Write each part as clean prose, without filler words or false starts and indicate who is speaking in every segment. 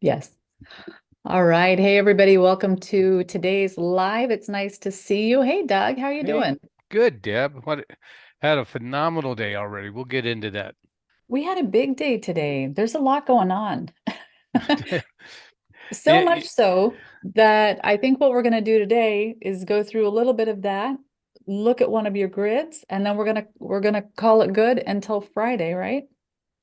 Speaker 1: Yes. All right. Hey, everybody. Welcome to today's live. It's nice to see you. Hey, Doug, how are you
Speaker 2: Hey,
Speaker 1: doing?
Speaker 2: good, Deb. What had a phenomenal day already. We'll get into that.
Speaker 1: We had a big day today. There's a lot going on. So
Speaker 2: Yeah,
Speaker 1: much so that I think what we're going to do today is go through a little bit of that, look at one of your grids, and then we're gonna call it good until Friday, right?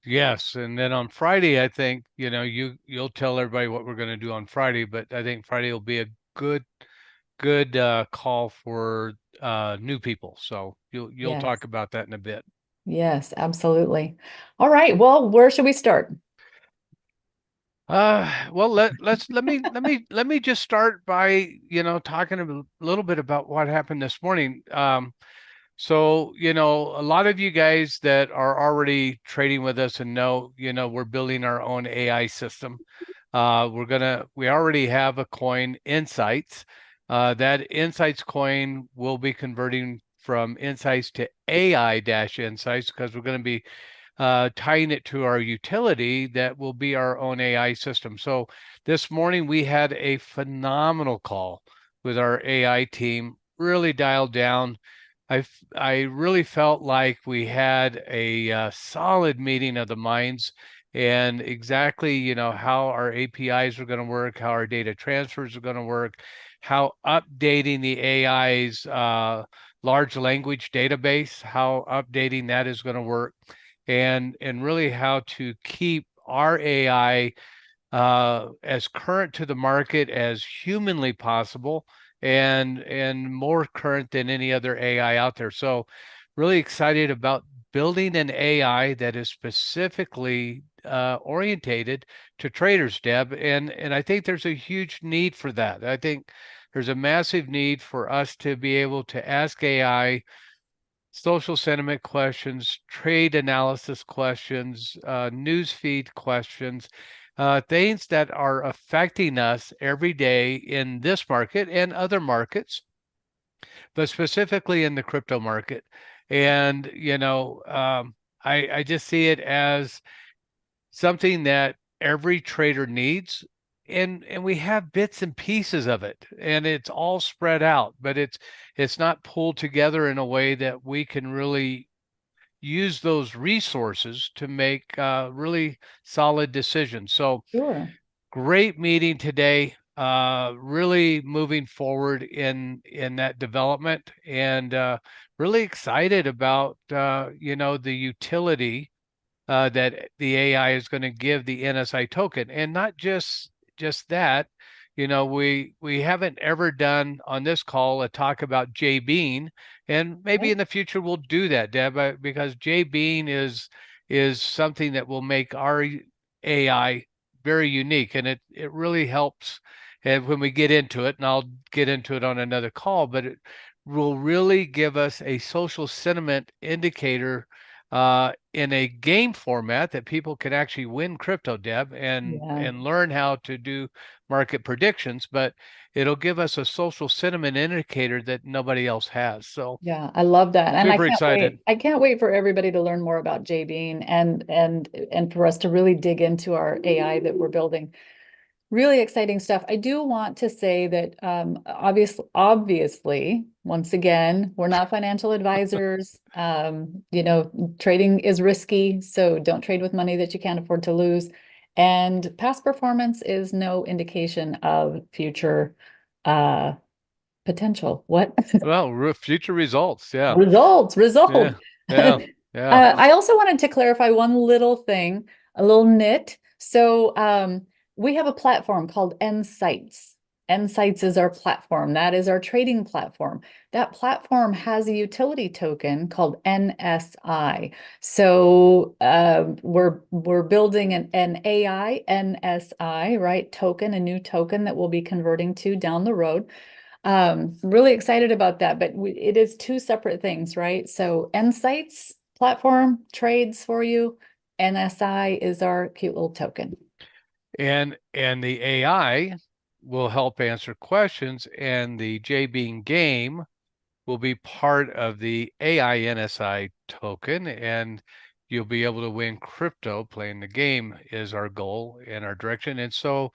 Speaker 2: yes, and then on Friday, I think, you'll tell everybody what we're going to do on Friday, but I think Friday will be a good call for new people. So you'll
Speaker 1: Yes.
Speaker 2: talk about that in a bit.
Speaker 1: Yes, absolutely. All right. Well, where should we start?
Speaker 2: Well, let me just start by, talking a little bit about what happened this morning. So, a lot of you guys that are already trading with us and know, we're building our own AI system. We already have a coin, nSights. That nSights coin will be converting from nSights to AI-nSights because we're going to be tying it to our utility that will be our own AI system. So this morning we had a phenomenal call with our AI team, really dialed down. I really felt like we had a solid meeting of the minds and exactly, how our APIs are going to work, how our data transfers are going to work, how updating the AI's large language database, how updating that is going to work, and really how to keep our AI as current to the market as humanly possible and more current than any other AI out there. So really excited about building an AI that is specifically orientated to traders, Deb. And I think there's a huge need for that. I think there's a massive need for us to be able to ask AI social sentiment questions, trade analysis questions, news feed questions, things that are affecting us every day in this market and other markets, but specifically in the crypto market. And, I just see it as something that every trader needs. And we have bits and pieces of it, and it's all spread out, but it's not pulled together in a way that we can really use those resources to make really solid decisions. So
Speaker 1: Sure.
Speaker 2: great meeting today. Really moving forward in that development, and really excited about the utility that the AI is going to give the NSI token, and not just that. We haven't ever done on this call a talk about J Bean, and maybe
Speaker 1: Okay.
Speaker 2: in the future we'll do that, Deb, because J Bean is something that will make our AI very unique, and it really helps. And when we get into it, and I'll get into it on another call, but it will really give us a social sentiment indicator in a game format that people can actually win crypto, Deb, and
Speaker 1: Yeah.
Speaker 2: and learn how to do market predictions. But it'll give us a social sentiment indicator that nobody else has. So
Speaker 1: Yeah, I love that. And I
Speaker 2: super
Speaker 1: can't
Speaker 2: excited.
Speaker 1: wait. I can't wait for everybody to learn more about Jay Bean and for us to really dig into our AI that we're building. Really exciting stuff. I do want to say that obviously, once again, we're not financial advisors. Trading is risky, so don't trade with money that you can't afford to lose. And past performance is no indication of future uh potential. What?
Speaker 2: Well, future results. Yeah.
Speaker 1: Results, results.
Speaker 2: Yeah. Yeah. Yeah.
Speaker 1: I also wanted to clarify one little thing, a little nit. So we have a platform called nSights. nSights is our platform. That is our trading platform. That platform has a utility token called NSI. So we're building an AI NSI, right? Token, a new token that we'll be converting to down the road. Really excited about that, but it is two separate things, right? So nSights platform trades for you. NSI is our cute little token.
Speaker 2: And the AI will help answer questions, and the J Bean game will be part of the AI NSI token, and you'll be able to win crypto. Playing the game is our goal and our direction. And so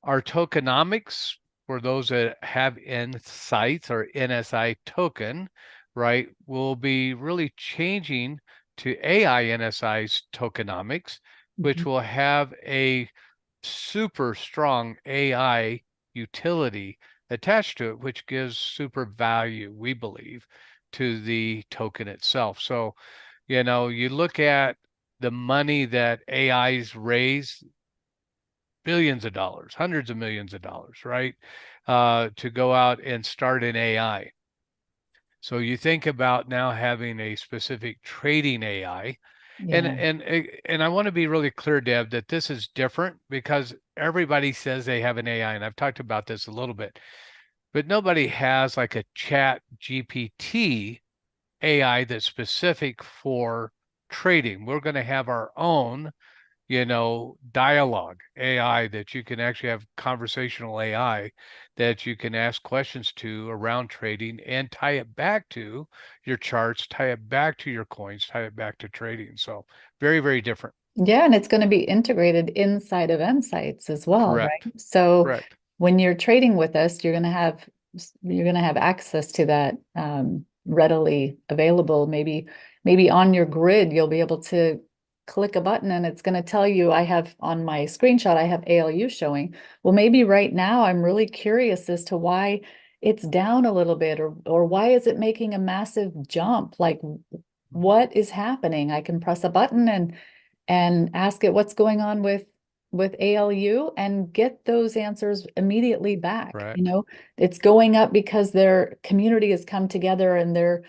Speaker 2: our tokenomics, for those that have nSights or NSI token, right, will be really changing to AI NSI's tokenomics, which will have a super strong AI utility attached to it, which gives super value, we believe, to the token itself. So, you look at the money that AIs raise, billions of dollars, hundreds of millions of dollars, right? To go out and start an AI. So you think about now having a specific trading AI. And
Speaker 1: Yeah.
Speaker 2: and I want to be really clear, Deb, that this is different because everybody says they have an AI, and I've talked about this a little bit, but nobody has like a chat GPT AI that's specific for trading. We're going to have our own dialogue AI that you can actually have conversational AI that you can ask questions to around trading and tie it back to your charts, tie it back to your coins, tie it back to trading. So very, very different.
Speaker 1: Yeah, and it's going to be integrated inside of nSights as well, right?
Speaker 2: Correct.
Speaker 1: So
Speaker 2: Correct.
Speaker 1: when you're trading with us, you're going to have access to that readily available. Maybe on your grid, you'll be able to click a button and it's going to tell you, I have on my screenshot, I have ALU showing. Well, maybe right now I'm really curious as to why it's down a little bit, or why is it making a massive jump? Like, what is happening? I can press a button and ask it what's going on with ALU and get those answers immediately back.
Speaker 2: Correct.
Speaker 1: It's going up because their community has come together and they're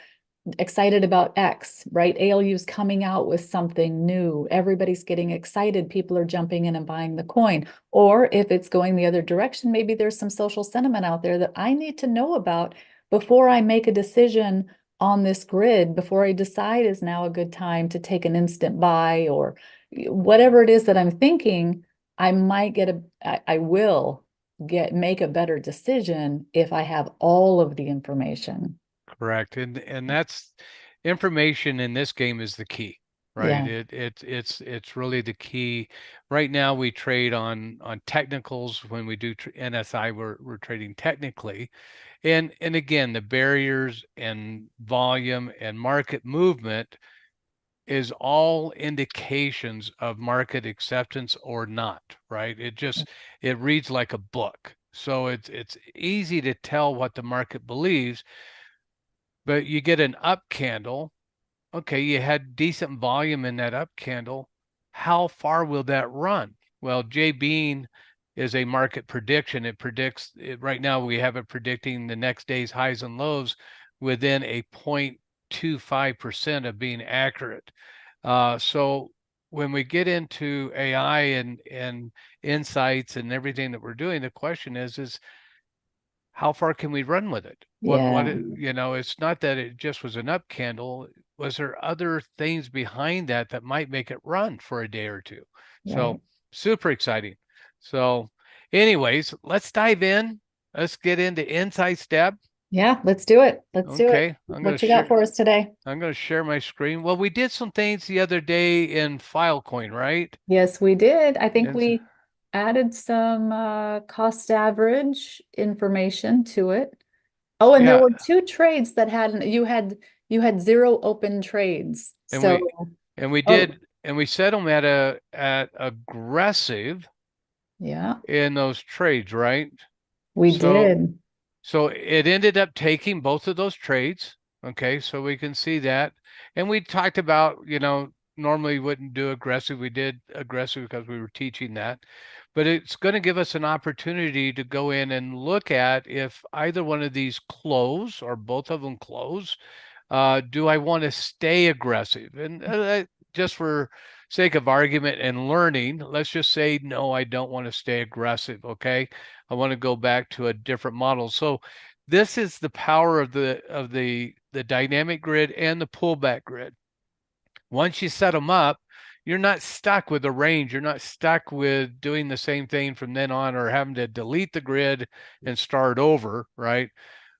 Speaker 1: excited about X, right? ALU is coming out with something new. Everybody's getting excited. People are jumping in and buying the coin. Or if it's going the other direction, maybe there's some social sentiment out there that I need to know about before I make a decision on this grid, before I decide is now a good time to take an instant buy, or whatever it is that I'm thinking. I will make a better decision if I have all of the information.
Speaker 2: Correct. And that's information in this game is the key, right?
Speaker 1: Yeah.
Speaker 2: It's really the key. Right now we trade on technicals. When we do NSI, we're trading technically. And again, the barriers and volume and market movement is all indications of market acceptance or not, right? It reads like a book. So it's easy to tell what the market believes, but you get an up candle. Okay, you had decent volume in that up candle. How far will that run? Well, J Bean is a market prediction. It predicts it right now. We have it predicting the next day's highs and lows within a 0.25% of being accurate. So when we get into AI and insights and everything that we're doing, the question is how far can we run with it?
Speaker 1: Yeah.
Speaker 2: It's not that it just was an up candle. Was there other things behind that might make it run for a day or two?
Speaker 1: Right.
Speaker 2: So super exciting. So anyways, let's dive in. Let's get into insights, Deb.
Speaker 1: Yeah, let's do it. Let's do it.
Speaker 2: Okay,
Speaker 1: What you got for us today?
Speaker 2: I'm going to share my screen. Well, we did some things the other day in Filecoin, right?
Speaker 1: Yes, we did. I think
Speaker 2: And
Speaker 1: we added some cost average information to it. Oh, and there
Speaker 2: yeah,
Speaker 1: were two trades that you had zero open trades.
Speaker 2: and
Speaker 1: So,
Speaker 2: we
Speaker 1: oh,
Speaker 2: did and we set them at aggressive
Speaker 1: yeah,
Speaker 2: in those trades, right?
Speaker 1: we
Speaker 2: So
Speaker 1: did.
Speaker 2: so it ended up taking both of those trades. Okay, so we can see that. And we talked about, normally wouldn't do aggressive. We did aggressive because we were teaching that. But it's going to give us an opportunity to go in and look at if either one of these close or both of them close. Do I want to stay aggressive? And just for sake of argument and learning, let's just say, no, I don't want to stay aggressive. Okay. I want to go back to a different model. So this is the power of the dynamic grid and the pullback grid. Once you set them up, you're not stuck with a range. You're not stuck with doing the same thing from then on or having to delete the grid and start over, right?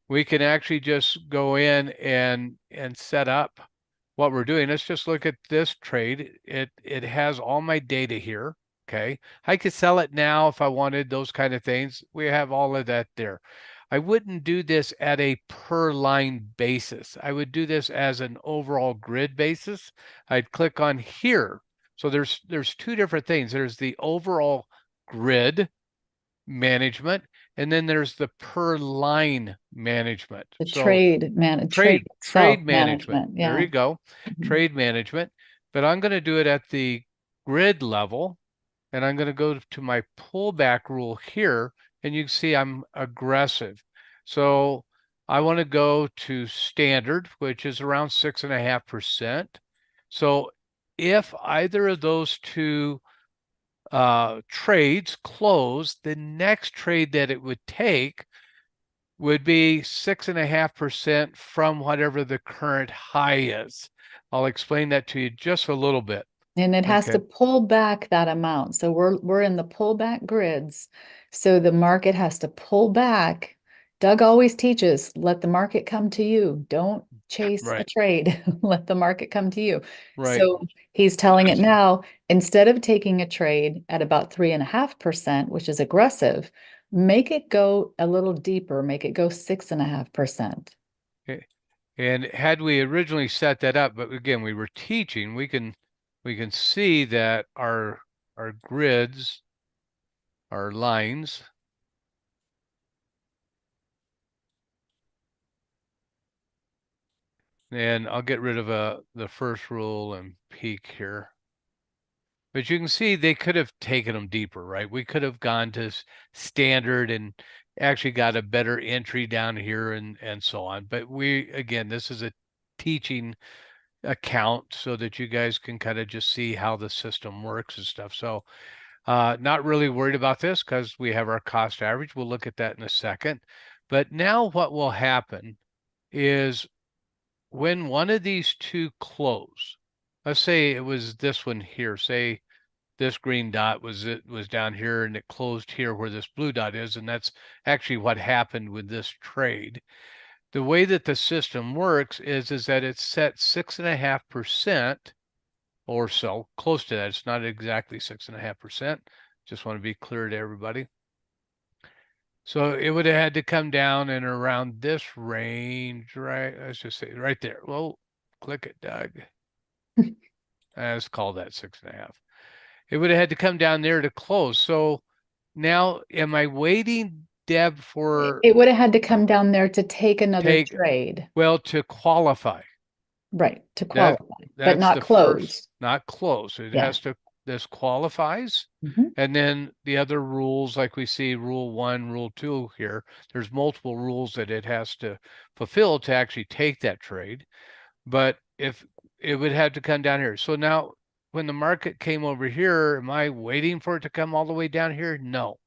Speaker 2: We can actually just go in and set up what we're doing. Let's just look at this trade. It has all my data here. Okay. I could sell it now if I wanted, those kind of things. We have all of that there. I wouldn't do this at a per line basis. I would do this as an overall grid basis. I'd click on here. So there's two different things. There's the overall grid management, and then there's the per line management.
Speaker 1: The
Speaker 2: So
Speaker 1: trade
Speaker 2: trade
Speaker 1: itself
Speaker 2: management.
Speaker 1: management.
Speaker 2: There
Speaker 1: Yeah.
Speaker 2: you go.
Speaker 1: Mhm.
Speaker 2: Trade management. But I'm going to do it at the grid level, and I'm going to go to my pullback rule here, and you can see I'm aggressive. So I want to go to standard, which is around 6.5%. So if either of those two trades close, the next trade that it would take would be 6.5% from whatever the current high is. I'll explain that to you just a little bit.
Speaker 1: And it has
Speaker 2: Okay.
Speaker 1: to pull back that amount. So we're in the pullback grids. So the market has to pull back. Doug always teaches, let the market come to you. Don't chase a
Speaker 2: Right.
Speaker 1: trade. Let the market come to you.
Speaker 2: Right.
Speaker 1: So he's telling it now, instead of taking a trade at about 3.5%, which is aggressive, make it go a little deeper, make it go 6.5%.
Speaker 2: Okay. And had we originally set that up, but again, we were teaching, we can see that our grids, our lines, and I'll get rid of the first rule and peak here. But you can see they could have taken them deeper, right? We could have gone to standard and actually got a better entry down here and so on. But again, this is a teaching account so that you guys can kind of just see how the system works and stuff. So not really worried about this because we have our cost average. We'll look at that in a second. But now what will happen is when one of these two close, let's say it was this one here, say this green dot was down here and it closed here where this blue dot is, and that's actually what happened with this trade. The way that the system works is that it's set 6.5% or so, close to that. It's not exactly 6.5%. Just want to be clear to everybody. So it would have had to come down in around this range, right? Let's just say right there. Well, click it, Doug. Let's call that 6.5. It would have had to come down there to close. So now am I waiting, Deb, for
Speaker 1: It would have had to come down there to take another
Speaker 2: take,
Speaker 1: trade.
Speaker 2: well, to qualify?
Speaker 1: Right, to
Speaker 2: That
Speaker 1: qualify, but
Speaker 2: that's
Speaker 1: not
Speaker 2: the first,
Speaker 1: close.
Speaker 2: not close. It
Speaker 1: Yeah.
Speaker 2: has to, this qualifies.
Speaker 1: Mhm.
Speaker 2: And then the other rules, like we see rule 1, rule 2 here, there's multiple rules that it has to fulfill to actually take that trade. But if it would have to come down here. So now when the market came over here, am I waiting for it to come all the way down here? No.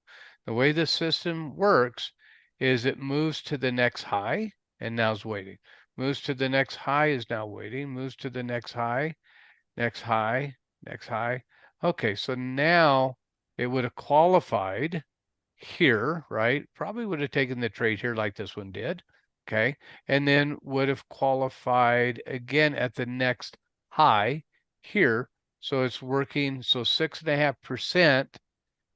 Speaker 2: The way the system works is it moves to the next high and now is waiting. Moves to the next high is now waiting. Moves to the next high, next high, next high. Okay, so now it would have qualified here, right? Probably would have taken the trade here like this one did. Okay. And then would have qualified again at the next high here. So it's working. So 6.5%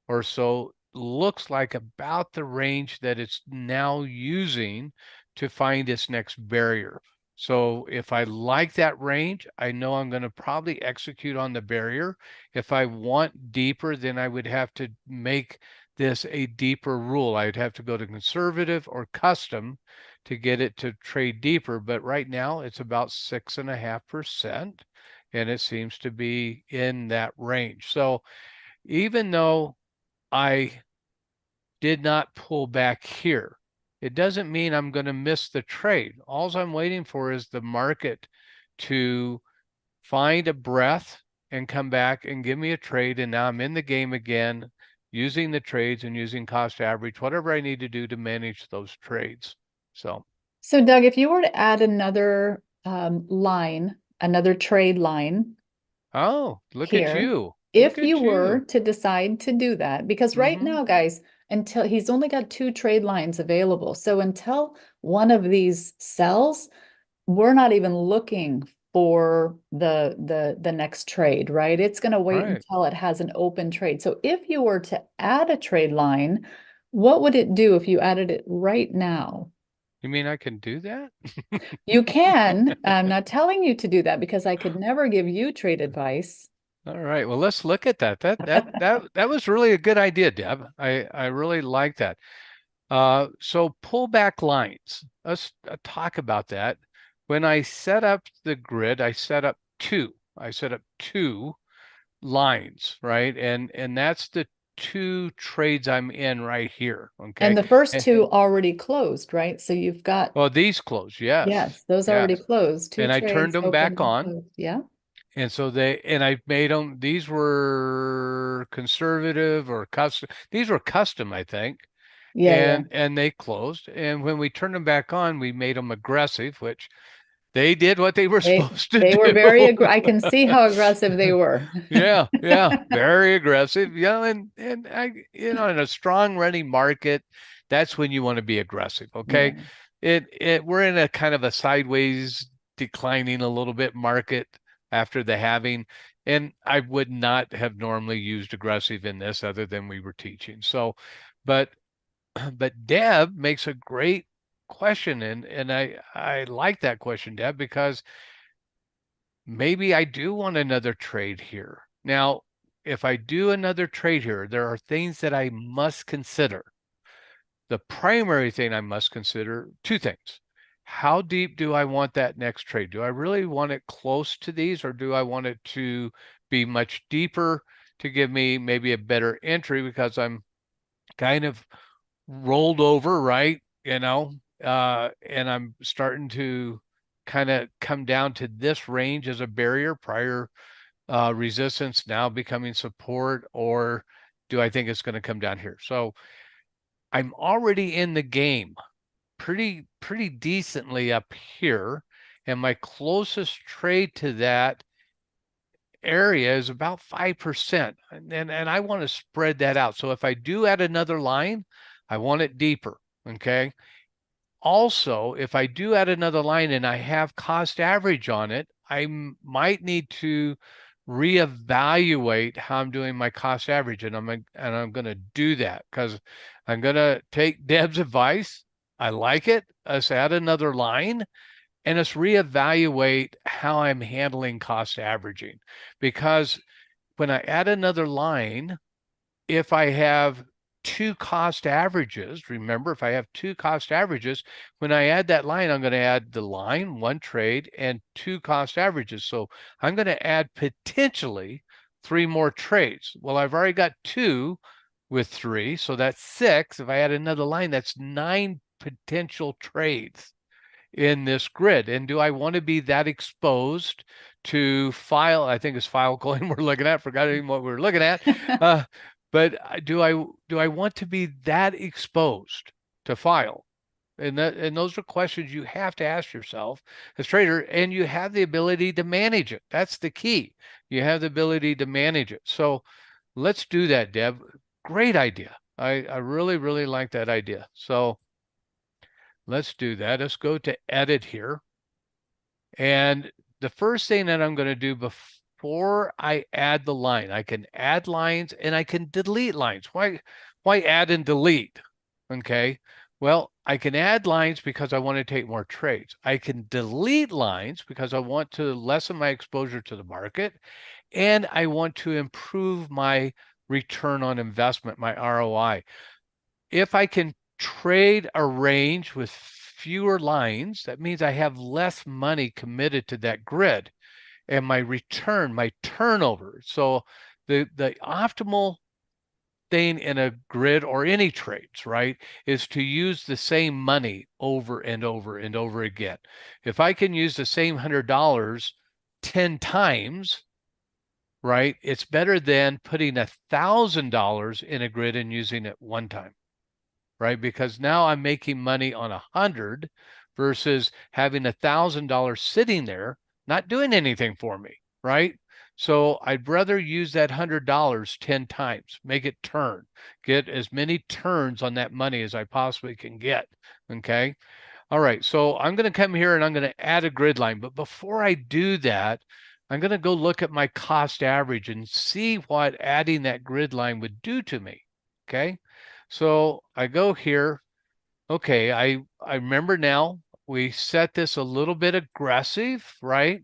Speaker 2: or so looks like about the range that it's now using to find its next barrier. So if I like that range, I know I'm going to probably execute on the barrier. If I want deeper, then I would have to make this a deeper rule. I'd have to go to conservative or custom to get it to trade deeper. But right now it's about 6.5%, and it seems to be in that range. So even though I did not pull back here, it doesn't mean I'm going to miss the trade. All I'm waiting for is the market to find a breath and come back and give me a trade. And now I'm in the game again, using the trades and using cost average, whatever I need to do to manage those trades. So
Speaker 1: Doug, if you were to add another another trade line
Speaker 2: oh, look at
Speaker 1: here,
Speaker 2: you. Look
Speaker 1: if you
Speaker 2: at
Speaker 1: were
Speaker 2: you.
Speaker 1: to decide to do that, because right
Speaker 2: Mm-hmm.
Speaker 1: now, guys, until he's only got two trade lines available. So until one of these sells, we're not even looking for the next trade, right? It's going to wait
Speaker 2: Right.
Speaker 1: until it has an open trade. So if you were to add a trade line, what would it do if you added it right now?
Speaker 2: You mean I can do that?
Speaker 1: You can. I'm not telling you to do that because I could never give you trade advice.
Speaker 2: All right. Well, let's look at that. That was really a good idea, Deb. I really like that. So pullback lines. Let's talk about that. When I set up the grid, I set up two. I set up two lines, right? And that's the two trades I'm in right here. Okay.
Speaker 1: And the first
Speaker 2: And,
Speaker 1: two already closed, right? So you've got,
Speaker 2: well, these close, yes,
Speaker 1: yes, those already
Speaker 2: yes.
Speaker 1: closed. Two
Speaker 2: And I turned
Speaker 1: trades
Speaker 2: them
Speaker 1: opened
Speaker 2: back
Speaker 1: and
Speaker 2: on.
Speaker 1: closed. Yeah.
Speaker 2: And so I made them, these were conservative or custom. These were custom, I think.
Speaker 1: Yeah, yeah.
Speaker 2: And they closed. And when we turned them back on, we made them aggressive, which they did what they were supposed to
Speaker 1: They were
Speaker 2: do.
Speaker 1: very I can see how aggressive they were.
Speaker 2: Yeah, yeah, very aggressive. Yeah, and I, in a strong running market, that's when you want to be aggressive. Okay,
Speaker 1: Yeah.
Speaker 2: we're in a kind of a sideways declining a little bit market after the halving, and I would not have normally used aggressive in this other than we were teaching. So, but but Deb makes a great question, and I like that question, Deb, because maybe I do want another trade here. Now, if I do another trade here, there are things that I must consider. The primary thing I must consider, two things. How deep do I want that next trade? Do I really want it close to these, or do I want it to be much deeper to give me maybe a better entry because I'm kind of rolled over, right? And I'm starting to kind of come down to this range as a barrier, prior resistance now becoming support, or do I think it's going to come down here? So I'm already in the game pretty decently up here, and my closest trade to that area is about 5%, and I want to spread that out. So if I do add another line, I want it deeper. Okay. Also, if I do add another line and I have cost average on it, I might need to reevaluate how I'm doing my cost average, and I'm going to do that because I'm going to take Deb's advice. I like it. Let's add another line and let's reevaluate how I'm handling cost averaging, because when I add another line, if I have two cost averages, remember, if I have two cost averages, when I add that line, I'm going to add the line, one trade, and two cost averages. So I'm going to add potentially three more trades. Well, I've already got two with three, so that's six. If I add another line, that's nine potential trades in this grid. And do I want to be that exposed to file? I think it's file coin we're looking at. Forgot even what we were looking at. But do I want to be that exposed to file? And those are questions you have to ask yourself as trader, and you have the ability to manage it. That's the key. You have the ability to manage it. So let's do that, Deb. Great idea. I really, really like that idea. So let's do that. Let's go to edit here. And the first thing that I'm going to do before I add the line, I can add lines and I can delete lines. Why add and delete? Okay. Well, I can add lines because I want to take more trades. I can delete lines because I want to lessen my exposure to the market, and I want to improve my return on investment, my ROI. If I can trade a range with fewer lines, that means I have less money committed to that grid, and my return, my turnover. So the optimal thing in a grid or any trades, right, is to use the same money over and over and over again. If I can use the same $100 10 times, right, it's better than putting $1,000 in a grid and using it one time, right? Because now I'm making money on 100 versus having $1,000 sitting there, not doing anything for me, right? So I'd rather use that $100 10 times, make it turn, get as many turns on that money as I possibly can get. Okay. All right, so I'm going to come here and I'm going to add a grid line. But before I do that, I'm going to go look at my cost average and see what adding that grid line would do to me. Okay, so I go here. Okay, I remember now we set this a little bit aggressive, right?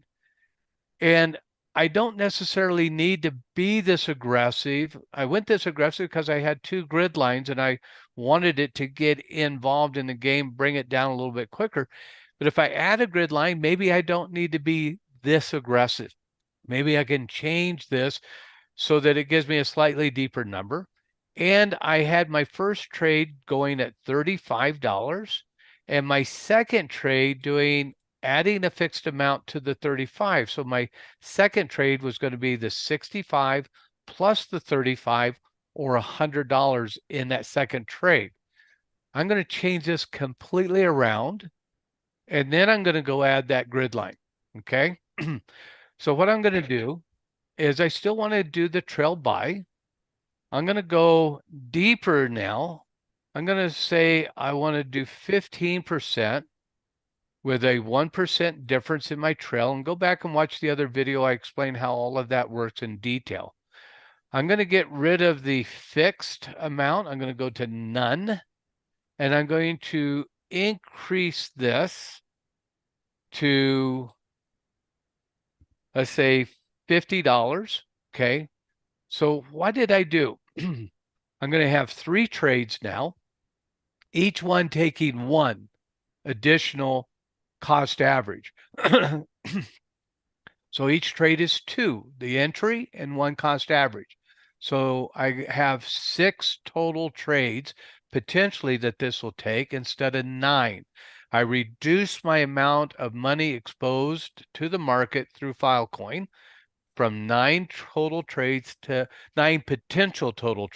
Speaker 2: And I don't necessarily need to be this aggressive. I went this aggressive because I had two grid lines and I wanted it to get involved in the game, bring it down a little bit quicker. But if I add a grid line, maybe I don't need to be this aggressive. Maybe I can change this so that it gives me a slightly deeper number. And I had my first trade going at $35 and my second trade doing adding a fixed amount to the 35. So my second trade was going to be the 65 plus the 35 or $100 in that second trade. I'm going to change this completely around and then I'm going to go add that grid line. Okay. So what I'm going to do is I still want to do the trail buy. I'm going to go deeper now. I'm going to say I want to do 15% with a 1% difference in my trail, and go back and watch the other video. I explain how all of that works in detail. I'm going to get rid of the fixed amount. I'm going to go to none, and I'm going to increase this to, let's say, $50. Okay. So what did I do? I'm going to have 3 trades now, each one taking 1 additional cost average. So each trade is 2, the entry and 1 cost average. So I have 6 total trades potentially that this will take instead of 9. I reduce my amount of money exposed to the market through Filecoin from 9 total trades to 9 potential total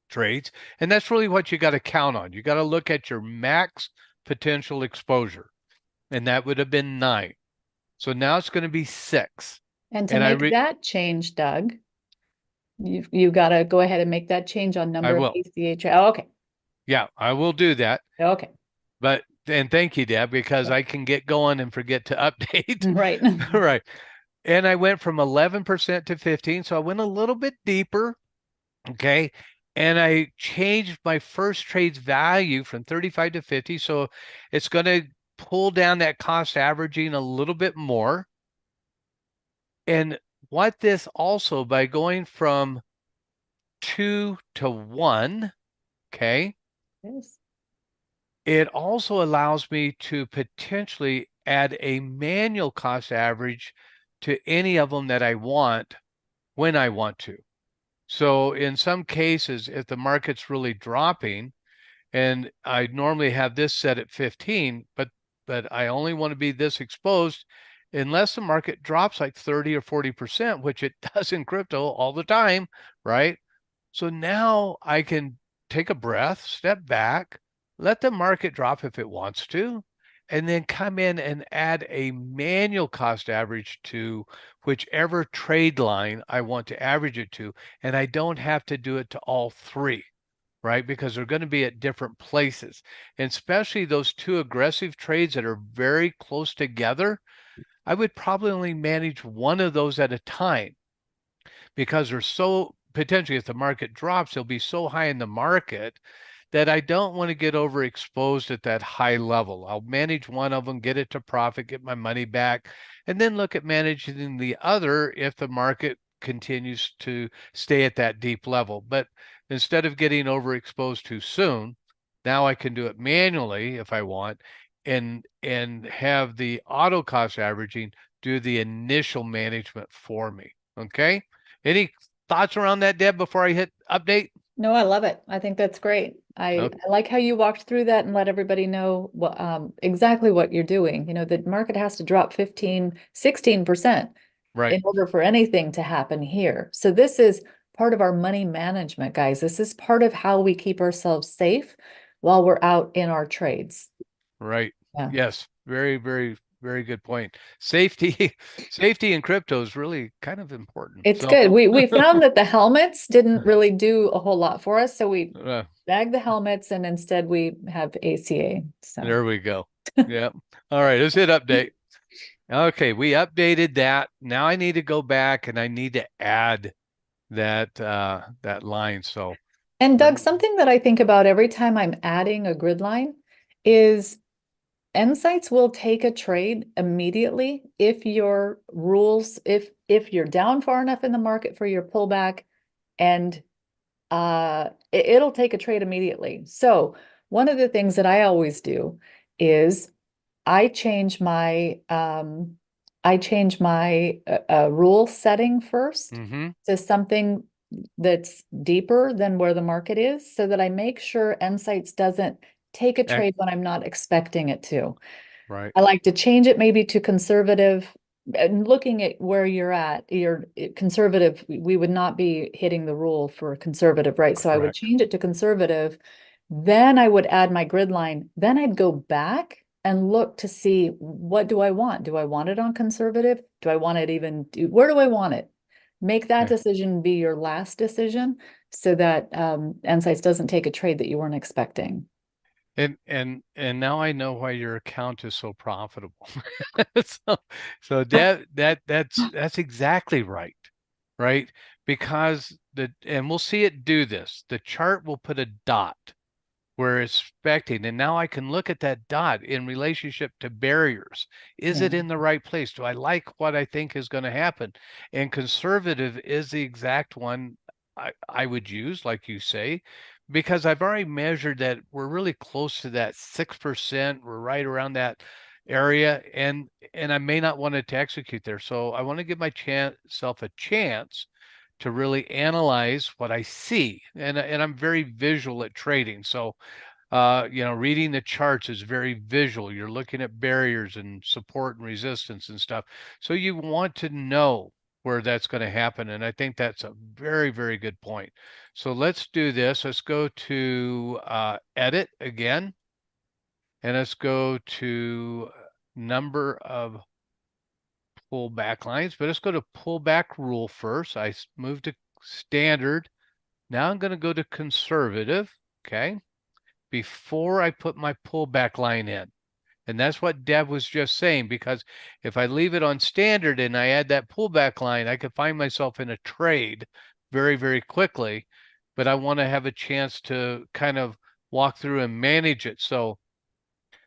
Speaker 2: trades. And that's really what you got to count on. You got to look at your max potential exposure. And that would have been 9. So now it's going to be 6.
Speaker 1: And to make that change, Doug, you got to go ahead and make that change on number of ACH. Oh, okay.
Speaker 2: Yeah, I will do that.
Speaker 1: Okay.
Speaker 2: But, and thank you, Deb, because I can get going and forget to update.
Speaker 1: Right.
Speaker 2: Right. And I went from 11% to 15. So I went a little bit deeper. Okay. And I changed my first trade's value from 35 to 50. So it's going to pull down that cost averaging a little bit more. And what this also, by going from 2 to 1, okay,
Speaker 1: yes,
Speaker 2: it also allows me to potentially add a manual cost average to any of them that I want when I want to. So in some cases, if the market's really dropping, and I normally have this set at 15, but I only want to be this exposed unless the market drops like 30 or 40%, which it does in crypto all the time, right? So now I can take a breath, step back, let the market drop if it wants to, and then come in and add a manual cost average to whichever trade line I want to average it to. And I don't have to do it to all 3, right? Because they're going to be at different places. And especially those 2 aggressive trades that are very close together, I would probably only manage one of those at a time because they're so potentially, if the market drops, they'll be so high in the market that I don't want to get overexposed at that high level. I'll manage one of them, get it to profit, get my money back, and then look at managing the other if the market continues to stay at that deep level. But instead of getting overexposed too soon, now I can do it manually if I want, and have the auto cost averaging do the initial management for me. Okay. Any thoughts around that, Deb, before I hit update?
Speaker 1: No, I love it. I think that's great. I like how you walked through that and let everybody know what exactly what you're doing. You know, the market has to drop 15, 16%
Speaker 2: right,
Speaker 1: in order for anything to happen here. So this is part of our money management, guys. This is part of how we keep ourselves safe while we're out in our trades.
Speaker 2: right.
Speaker 1: Yeah.
Speaker 2: Yes. Very, very, very good point. Safety in crypto is really kind of important.
Speaker 1: It's good. We found that the helmets didn't really do a whole lot for us. So we bagged the helmets and instead we have ACA. So
Speaker 2: there we go. Yeah. All right, let's hit update. Okay, we updated that. Now I need to go back and I need to add that line. So
Speaker 1: And
Speaker 2: let
Speaker 1: Doug, something that I think about every time I'm adding a grid line is nSights will take a trade immediately if your rules, if you're down far enough in the market for your pullback, and it'll take a trade immediately. So one of the things that I always do is I change my rule setting first
Speaker 2: mm-hmm.
Speaker 1: to something that's deeper than where the market is, so that I make sure nSights doesn't take a trade when I'm not expecting it to.
Speaker 2: Right.
Speaker 1: I like to change it maybe to conservative. And looking at where you're at, you're conservative, we would not be hitting the rule for conservative, right? So I would
Speaker 2: Correct.
Speaker 1: change it to conservative. Then I would add my grid line. Then I'd go back and look to see, what do I want? Do I want it on conservative? Do I want it where do I want it? Make that
Speaker 2: Okay.
Speaker 1: decision be your last decision, so that nSights doesn't take a trade that you weren't expecting.
Speaker 2: And now I know why your account is so profitable. So so that's exactly right. Right? Because and we'll see it do this. The chart will put a dot where it's expecting. And now I can look at that dot in relationship to barriers. Is
Speaker 1: Yeah.
Speaker 2: it in the right place? Do I like what I think is going to happen? And conservative is the exact one I would use, like you say, because I've already measured that we're really close to that 6%. We're right around that area, and I may not want it to execute there. So I want to give my self a chance to really analyze what I see. And I'm very visual at trading. So reading the charts is very visual. You're looking at barriers and support and resistance and stuff. So you want to know where that's going to happen. And I think that's a very, very good point. So let's do this. Let's go to edit again. And let's go to number of pullback lines. But let's go to pullback rule first. I moved to standard. Now I'm going to go to conservative. Okay. Before I put my pullback line in. And that's what Deb was just saying, because if I leave it on standard and I add that pullback line, I could find myself in a trade very, very quickly. But I want to have a chance to kind of walk through and manage it. So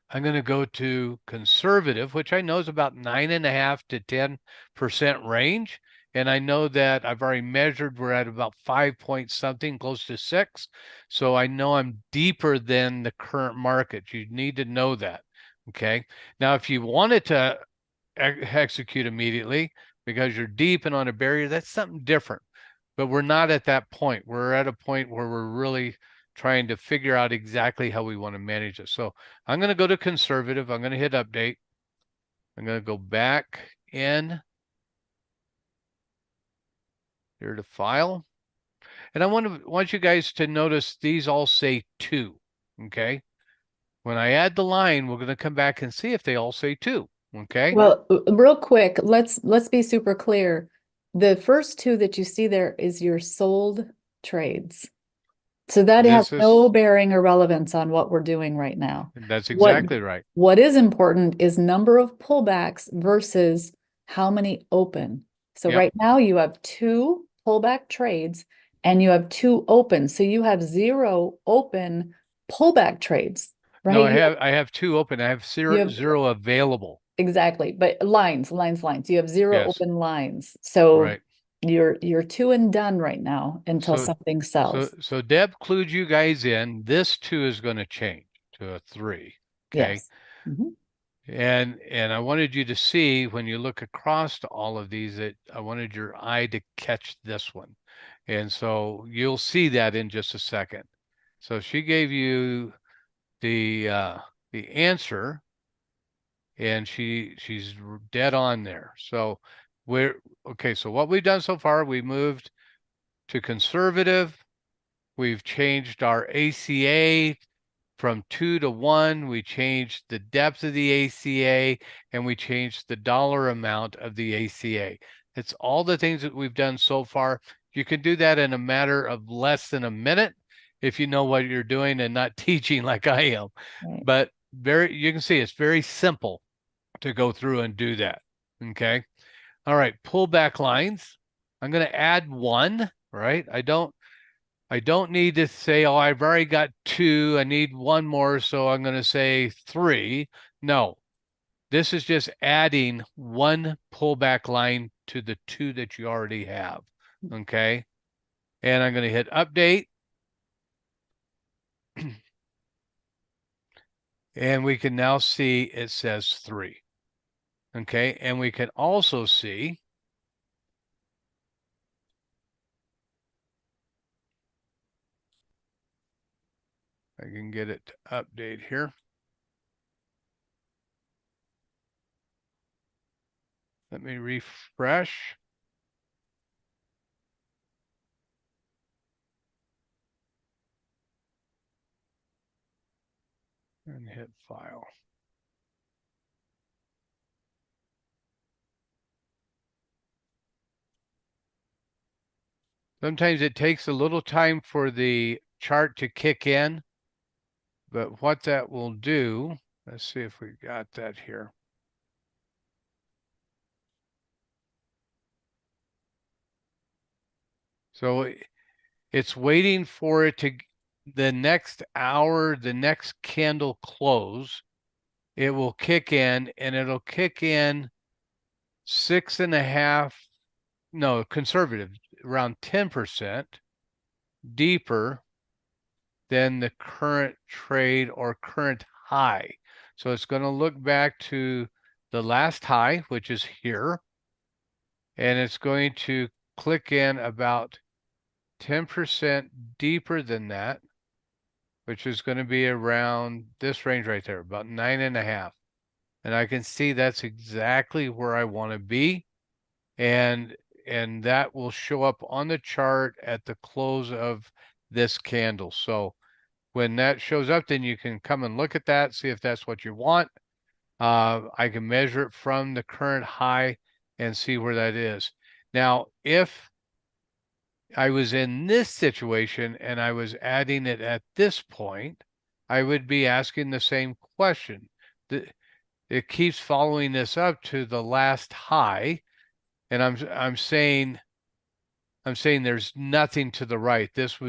Speaker 2: I'm going to go to conservative, which I know is about 9.5 to 10% range. And I know that I've already measured, we're at about 5 point something, close to 6. So I know I'm deeper than the current market. You need to know that. Okay. Now, if you wanted to execute immediately because you're deep and on a barrier, that's something different. But we're not at that point. We're at a point where we're really trying to figure out exactly how we want to manage it. So I'm going to go to conservative. I'm going to hit update. I'm going to go back in here to file. And I want you guys to notice these all say 2. Okay. When I add the line, we're going to come back and see if they all say 2. Okay.
Speaker 1: Well, real quick, let's be super clear. The first two that you see there is your sold trades. So that has
Speaker 2: This
Speaker 1: no
Speaker 2: is,
Speaker 1: bearing or relevance on what we're doing right now.
Speaker 2: that's
Speaker 1: What
Speaker 2: exactly right.
Speaker 1: what is important is number of pullbacks versus how many open. So
Speaker 2: Yep.
Speaker 1: right now you have two pullback trades and you have two open. So you have zero open pullback trades,
Speaker 2: No,
Speaker 1: right?
Speaker 2: I have 2 open. I have
Speaker 1: You
Speaker 2: zero,
Speaker 1: have
Speaker 2: zero available.
Speaker 1: exactly, but lines. You have zero
Speaker 2: Yes.
Speaker 1: open lines. So
Speaker 2: Right.
Speaker 1: you're two and done right now until
Speaker 2: So,
Speaker 1: something sells.
Speaker 2: so Deb clued you guys in. This 2 is going to change to a 3. Okay.
Speaker 1: Yes. Mhm.
Speaker 2: And I wanted you to see when you look across to all of these that I wanted your eye to catch this one. And so you'll see that in just a second. So she gave you the answer, and she's dead on there. So we're okay. So what we've done so far, we moved to conservative. We've changed our ACA from 2 to 1. We changed the depth of the ACA, and we changed the dollar amount of the ACA. It's all the things that we've done so far. You can do that in a matter of less than a minute if you know what you're doing and not teaching like I am.
Speaker 1: Right.
Speaker 2: But you can see it's very simple to go through and do that. Okay. All right. Pullback lines. I'm going to add one, right? I don't need to say, oh, I've already got two. I need one more. So I'm going to say 3. No, this is just adding one pullback line to the 2 that you already have. Okay. And I'm going to hit update. And we can now see it says 3. Okay. And we can also see I can get it to update here. Let me refresh. And hit file. Sometimes it takes a little time for the chart to kick in, but what that will do, let's see if we got that here. So it's waiting for it to, the next hour, the next candle close, it will kick in, and it'll kick in 6.5, no, conservative, around 10% deeper than the current trade or current high. So it's going to look back to the last high, which is here, and it's going to click in about 10% deeper than that, which is going to be around this range right there, about 9.5. And I can see that's exactly where I want to be. And that will show up on the chart at the close of this candle. So when that shows up, then you can come and look at that, see if that's what you want. I can measure it from the current high and see where that is. Now, if I was in this situation and I was adding it at this point, I would be asking the same question. It keeps following this up to the last high, and I'm saying there's nothing to the right. This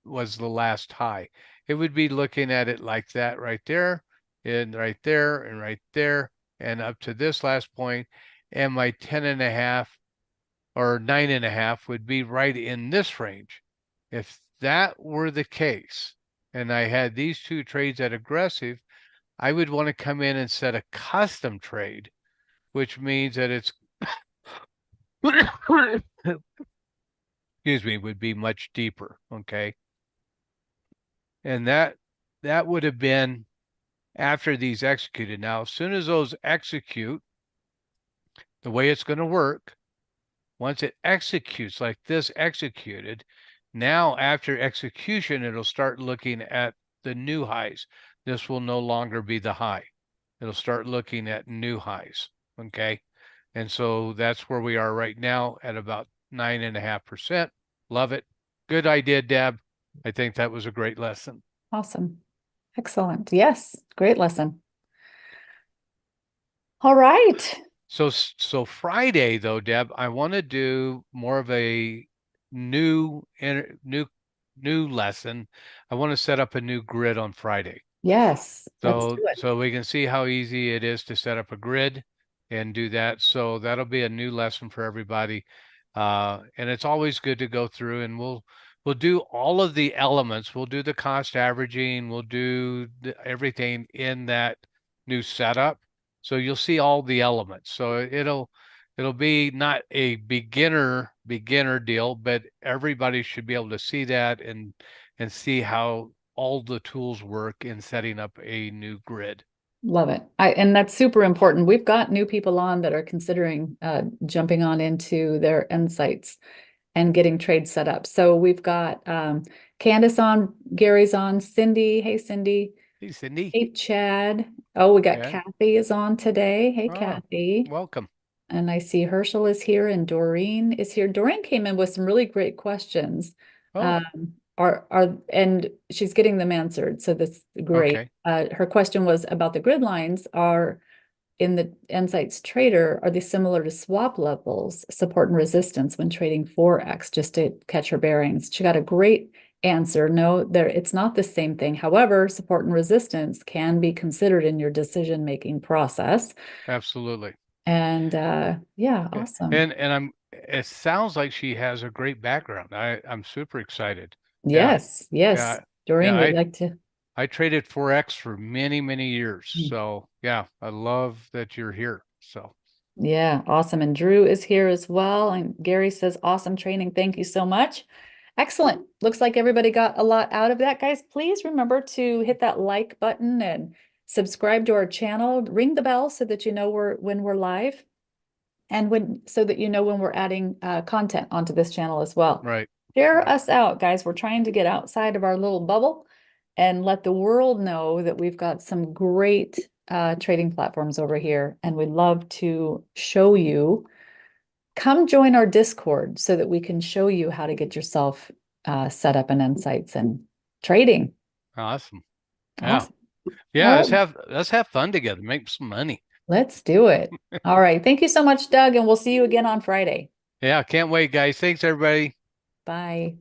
Speaker 2: was the last high. It would be looking at it like that right there, and right there, and right there, and up to this last point, and my 10.5 or 9.5 would be right in this range. If that were the case, and I had these two trades at aggressive, I would want to come in and set a custom trade, which means that it's excuse me, would be much deeper. Okay. And that would have been after these executed. Now, as soon as those execute, the way it's going to work, once it executes like this executed, now after execution, it'll start looking at the new highs. This will no longer be the high. It'll start looking at new highs. Okay. And so that's where we are right now at about 9.5%. Love it. Good idea, Deb. I think that was a great lesson.
Speaker 1: Awesome. Excellent. Yes, great lesson. All right.
Speaker 2: So Friday though, Deb, I want to do more of a new lesson. I want to set up a new grid on Friday.
Speaker 1: Yes, let's do it.
Speaker 2: So we can see how easy it is to set up a grid and do that. So that'll be a new lesson for everybody. And it's always good to go through, and we'll do all of the elements. We'll do the cost averaging. We'll do everything in that new setup. So you'll see all the elements. So it'll be not a beginner deal, but everybody should be able to see that and see how all the tools work in setting up a new grid.
Speaker 1: Love it. And that's super important. We've got new people on that are considering jumping on into their nSights and getting trades set up. So we've got Candace on, Gary's on, Cindy. Hey, Cindy.
Speaker 2: Hey, Cindy.
Speaker 1: Hey, Chad. Oh, we got
Speaker 2: Yeah.
Speaker 1: Kathy is on today. Hey, Kathy.
Speaker 2: Welcome.
Speaker 1: And I see Herschel is here and Doreen is here. Doreen came in with some really great questions.
Speaker 2: Oh.
Speaker 1: and she's getting them answered, so that's great.
Speaker 2: Okay.
Speaker 1: Her question was about the grid lines are in the nSights Trader, are they similar to swap levels, support and resistance when trading Forex, just to catch her bearings? She got a great answer. No, it's not the same thing. However, support and resistance can be considered in your decision-making process.
Speaker 2: Absolutely.
Speaker 1: And yeah, awesome.
Speaker 2: It sounds like she has a great background. I'm super excited. Yeah.
Speaker 1: Yes, yes.
Speaker 2: Yeah. Yeah.
Speaker 1: Doreen, we'd like to.
Speaker 2: I traded Forex for many, many years.
Speaker 1: Mm.
Speaker 2: So yeah, I love that you're here. So
Speaker 1: Yeah, awesome. And Drew is here as well. And Gary says, awesome training. Thank you so much. Excellent. Looks like everybody got a lot out of that. Guys, please remember to hit that like button and subscribe to our channel. Ring the bell so that you know when we're live, and so that you know when we're adding content onto this channel as well.
Speaker 2: right.
Speaker 1: Share
Speaker 2: Right.
Speaker 1: us out, guys. We're trying to get outside of our little bubble and let the world know that we've got some great trading platforms over here, and we'd love to show you. Come join our Discord so that we can show you how to get yourself set up in nSights and trading.
Speaker 2: Awesome. Yeah.
Speaker 1: Awesome.
Speaker 2: Yeah.
Speaker 1: All right,
Speaker 2: Let's have fun together. Make some money.
Speaker 1: let's do it. All right. Thank you so much, Doug, and we'll see you again on Friday.
Speaker 2: Yeah. Can't wait, guys. Thanks, everybody.
Speaker 1: Bye.